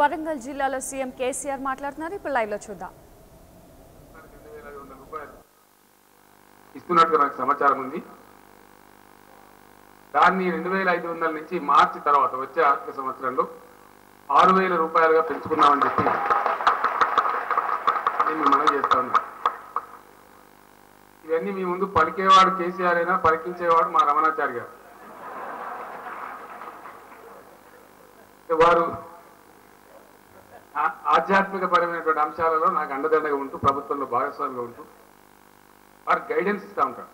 వరంగల్ జిల్లాలో సీఎం కేసీఆర్ మాట్లాడుతున్నారు. ఇప్పుడు లైవ్ లో చూద్దాం. ఇస్తున్నట్టు నాకు సమాచారం ఉంది. దాన్ని 2500 నుంచి మార్చి తర్వాత వచ్చే ఆర్థిక సంవత్సరంలో 6000 రూపాయలుగా పెంచుకున్నామని చెప్పి నేను మనవి చేస్తా ఉన్నా. ఇవన్నీ మీ ముందు పలికేవాడు కేసీఆర్ అయినా పలికించేవాడు మా రమణాచారి గారు. వారు ఆధ్యాత్మిక పరమైనటువంటి అంశాలలో నాకు అండదండగా ఉంటూ ప్రభుత్వంలో భాగస్వామిగా ఉంటూ వారు గైడెన్స్ ఇస్తూ ఉంటారు.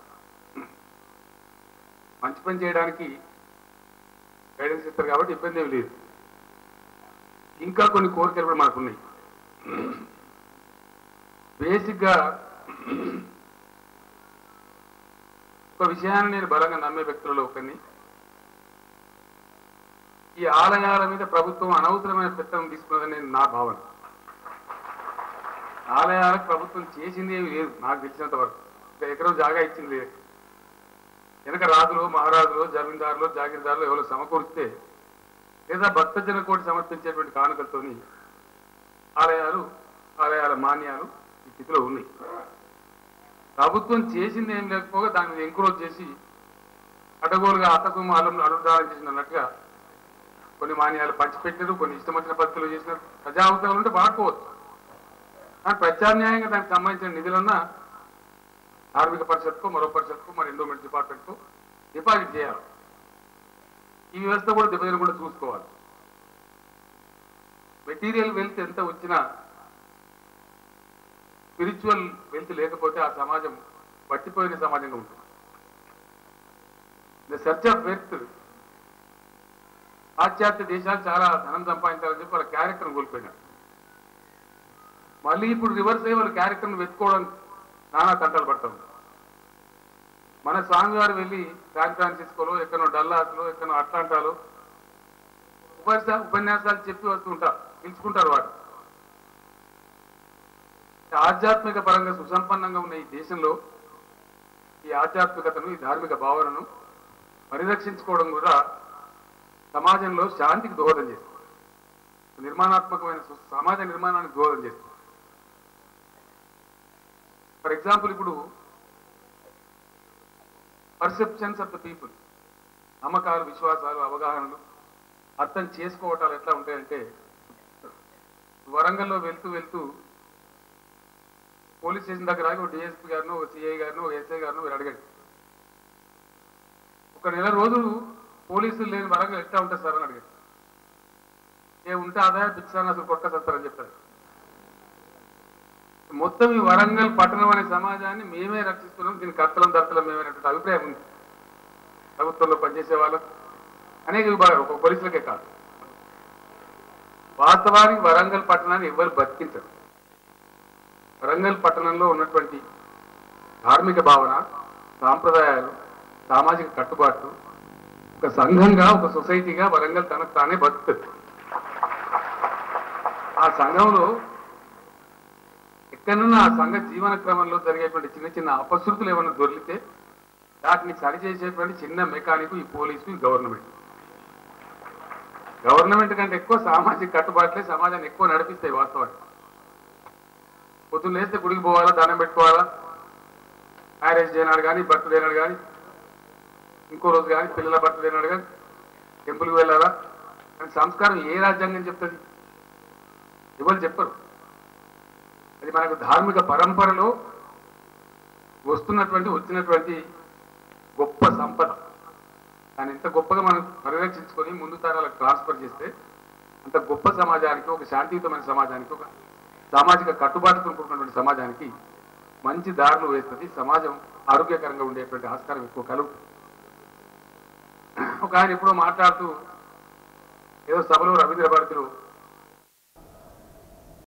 మంచి పని చేయడానికి గైడెన్స్ ఇస్తారు కాబట్టి ఇబ్బంది ఏమి లేదు. ఇంకా కొన్ని కోరికలు కూడా మనకున్నాయి. బేసిక్గా ఒక విషయాన్ని నేను బలంగా నమ్మే వ్యక్తులలో ఒకరిని. ఈ ఆలయాల మీద ప్రభుత్వం అనవసరమైన పెత్తనం తీసుకున్నదని నా భావన. ఆలయాలకు ప్రభుత్వం చేసింది ఏమి లేదు నాకు తెలిసినంత వరకు. ఎకరం జాగా ఇచ్చింది లేదు. వెనక రాజులు మహారాజులు జమీందారులు జాగీర్దారులు ఎవరో సమకూరిస్తే లేదా భక్తజన కోటి సమర్పించేటువంటి కానుకలతోని ఆలయాల మాన్యాలు ఈ స్థితిలో ఉన్నాయి. ప్రభుత్వం చేసింది ఏం లేకపోగా దాని మీద ఎంకరేజ్ చేసి అడ్డగోలుగా అతకు అలుదానం చేసినట్టుగా కొన్ని మాన్యాలు పంచిపెట్టారు, కొన్ని ఇష్టం వచ్చిన పద్ధతులు చేసినారు. ప్రజా అవసరాలు ఉంటే వాడుకోవచ్చు, కానీ ప్రత్యామ్నాయంగా దానికి సంబంధించిన నిధులన్నా కార్మిక పరిషత్కు మరో పరిషత్కు మరి ఎండోమెంట్ డిపార్ట్మెంట్కు డిపాజిట్ చేయాలి. ఈ వ్యవస్థ కూడా దెబ్బతినకుండా చూసుకోవాలి. మెటీరియల్ వెల్త్ ఎంత వచ్చినా స్పిరిచువల్ వెల్త్ లేకపోతే ఆ సమాజం పట్టిపోయిన సమాజంగా ఉంటుంది. ద సెర్చ్ ఆఫ్ వెల్త్ పాశ్చాత్య దేశాలు చాలా ధనం సంపాదించాలని చెప్పి వాళ్ళ క్యారెక్టర్ను కోల్పోయినారు. మళ్ళీ ఇప్పుడు రివర్స్ అయ్యి వాళ్ళ క్యారెక్టర్ను వెతుక్కోవడం నానా తంటాలు పడతాం. మన స్వామివారు వెళ్ళి శాన్ ఫ్రాన్సిస్కోలో ఎక్కడో డల్లాస్లో ఎక్కడో అట్లాంటాలో ఉపన్యాసాలు చెప్పి వస్తుంటారు, పిలుచుకుంటారు. వాడు ఆధ్యాత్మిక పరంగా సుసంపన్నంగా ఉన్న ఈ దేశంలో ఈ ఆధ్యాత్మికతను, ఈ ధార్మిక భావనను పరిరక్షించుకోవడం కూడా సమాజంలో శాంతికి దోహదం చేస్తుంది. నిర్మాణాత్మకమైన సమాజ నిర్మాణానికి దోహదం చేస్తుంది. ఫర్ ఎగ్జాంపుల్, ఇప్పుడు పర్సెప్షన్స్ ఆఫ్ ద పీపుల్, నమ్మకాలు, విశ్వాసాలు, అవగాహనలు, అర్థం చేసుకోవటాలు ఎట్లా ఉంటాయంటే, వరంగల్లో వెళ్తూ పోలీస్ స్టేషన్ దగ్గర ఆగి ఒక డిఎస్పీ గారిను, ఒక సిఐ గారిను, ఒక ఎస్ఐ గారిను మీరు అడగండి, ఒక నెల రోజులు పోలీసులు లేని వరంగల్ ఎట్లా ఉంటుంది సార్ అని అడిగారు. ఉంటే ఆదాయం పిచ్చాన్ని అసలు కొట్టేస్తారని చెప్తారు. మొత్తం ఈ వరంగల్ పట్టణం అనే సమాజాన్ని మేమే రక్షిస్తున్నాం, దీని కర్తలం దర్తలం మేమైనటువంటి అభిప్రాయం ఉంది ప్రభుత్వంలో పనిచేసే వాళ్ళకు, అనేక విభాగాలు, ఒక పోలీసులకే కాదు. వాస్తవానికి వరంగల్ పట్టణాన్ని ఎవరు బతికించరు. వరంగల్ పట్టణంలో ఉన్నటువంటి ధార్మిక భావన, సాంప్రదాయాలు, సామాజిక కట్టుబాట్లు, ఒక సంఘంగా, ఒక సొసైటీగా వరంగల్ తనకు తానే బతుకుతుంది. ఆ సంఘంలో ఎక్కడన్నా ఆ సంఘ జీవన క్రమంలో జరిగేటువంటి చిన్న చిన్న అపశృతులు ఏమైనా దొరికితే వాటిని సరిచేసేటువంటి చిన్న మెకానిక్ ఈ పోలీసు, ఈ గవర్నమెంట్ కంటే ఎక్కువ సామాజిక కట్టుబాట్లే సమాజాన్ని ఎక్కువ నడిపిస్తాయి. వాస్తవానికి పొద్దున్న లేస్తే గుడికి పోవాలా, దండం పెట్టుకోవాలా, మ్యారేజ్ చేయనాడు కానీ, బర్త్డే అయినాడు కానీ, ఇంకో రోజు కానీ, పిల్లల బర్త్డే అయినాడు కానీ టెంపుల్కి వెళ్ళాలా అని సంస్కారం ఏ రాజ్యాంగం చెప్తుంది? ఎవరు చెప్పరు. అది మనకు ధార్మిక పరంపరలో వచ్చినటువంటి గొప్ప సంపద. దాన్ని ఎంత గొప్పగా మనం పరిరక్షించుకొని ముందు తరాలకు ట్రాన్స్ఫర్ చేస్తే అంత గొప్ప సమాజానికి, ఒక శాంతియుతమైన సమాజానికి, ఒక సామాజిక కట్టుబాటుతో కూడుకున్నటువంటి సమాజానికి మంచి దారులు వేస్తుంది. సమాజం ఆరోగ్యకరంగా ఉండేటువంటి ఆస్కారం ఎక్కువ కలుగుతుంది. ఒక ఆయన ఎప్పుడో మాట్లాడుతూ ఏదో సభలో రవీంద్ర భారతిలో